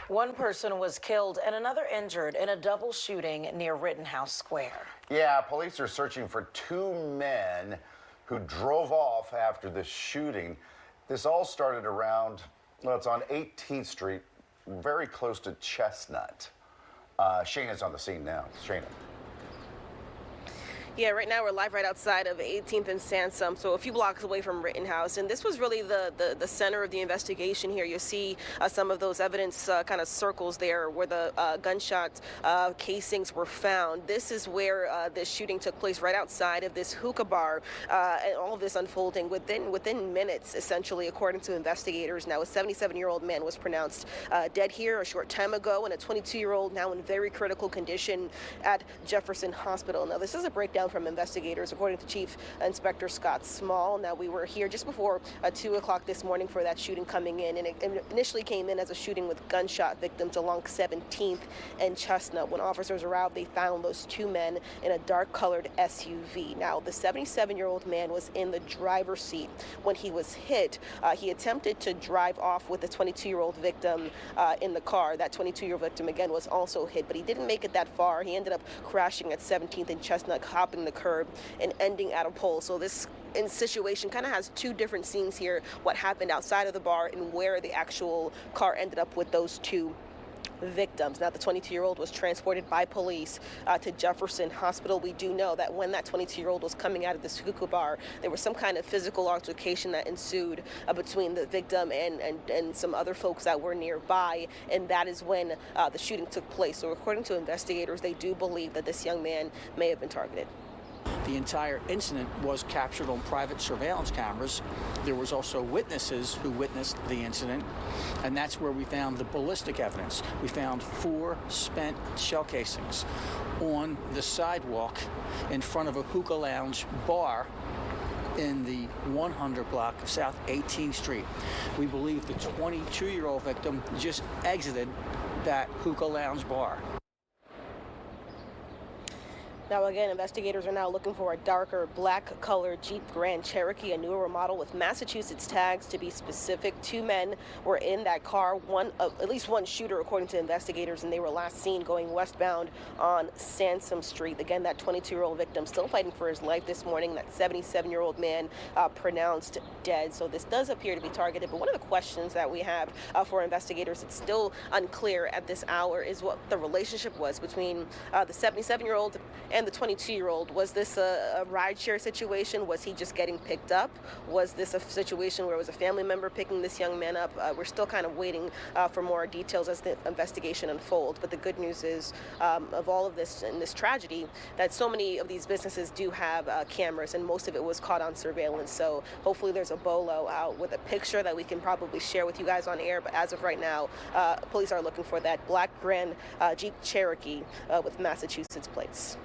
One person was killed and another injured in a double shooting near Rittenhouse Square. Yeah, police are searching for two men who drove off after the shooting. This all started around, well, it's on 18th Street, very close to Chestnut. Shayna's on the scene now. Shayna. Yeah, right now we're live right outside of 18th and Sansom, so a few blocks away from Rittenhouse. And this was really the center of the investigation here. You'll see some of those evidence kind of circles there where the gunshot casings were found. This is where this shooting took place, right outside of this hookah bar, and all of this unfolding within minutes, essentially, according to investigators. Now, a 77-year-old man was pronounced dead here a short time ago, and a 22-year-old now in very critical condition at Jefferson Hospital. Now, this is a breakdown from investigators, according to Chief Inspector Scott Small. Now, we were here just before 2 o'clock this morning for that shooting coming in, and it initially came in as a shooting with gunshot victims along 17th and Chestnut. When officers arrived, they found those two men in a dark-colored SUV. Now, the 77-year-old man was in the driver's seat when he was hit. He attempted to drive off with the 22-year-old victim in the car. That 22-year-old victim, again, was also hit, but he didn't make it that far. He ended up crashing at 17th and Chestnut, hopping the curb and ending at a pole. So this situation kind of has two different scenes here, what happened outside of the bar and where the actual car ended up with those two victims. Now, the 22-year-old was transported by police to Jefferson Hospital. We do know that when that 22-year-old was coming out of this hookah bar, there was some kind of physical altercation that ensued between the victim and some other folks that were nearby, and that is when the shooting took place. So according to investigators, they do believe that this young man may have been targeted. The entire incident was captured on private surveillance cameras. There was also witnesses who witnessed the incident, and that's where we found the ballistic evidence. We found 4 spent shell casings on the sidewalk in front of a hookah lounge bar in the 100 block of South 18th Street. We believe the 22-year-old victim just exited that hookah lounge bar. Now, again, investigators are now looking for a darker black-colored Jeep Grand Cherokee, a newer model with Massachusetts tags, to be specific. 2 men were in that car, at least one shooter, according to investigators, and they were last seen going westbound on Sansom Street. Again, that 22-year-old victim still fighting for his life this morning. That 77-year-old man pronounced dead. So this does appear to be targeted. But one of the questions that we have for investigators, it's still unclear at this hour, is what the relationship was between the 77-year-old and the 22-year-old. Was this a rideshare situation? Was he just getting picked up? Was this a situation where it was a family member picking this young man up? We're still kind of waiting for more details as the investigation unfolds. But the good news is, of all of this and this tragedy, that so many of these businesses do have cameras, and most of it was caught on surveillance. So hopefully there's a bolo out with a picture that we can probably share with you guys on air. But as of right now, police are looking for that black Grand Jeep Cherokee with Massachusetts plates.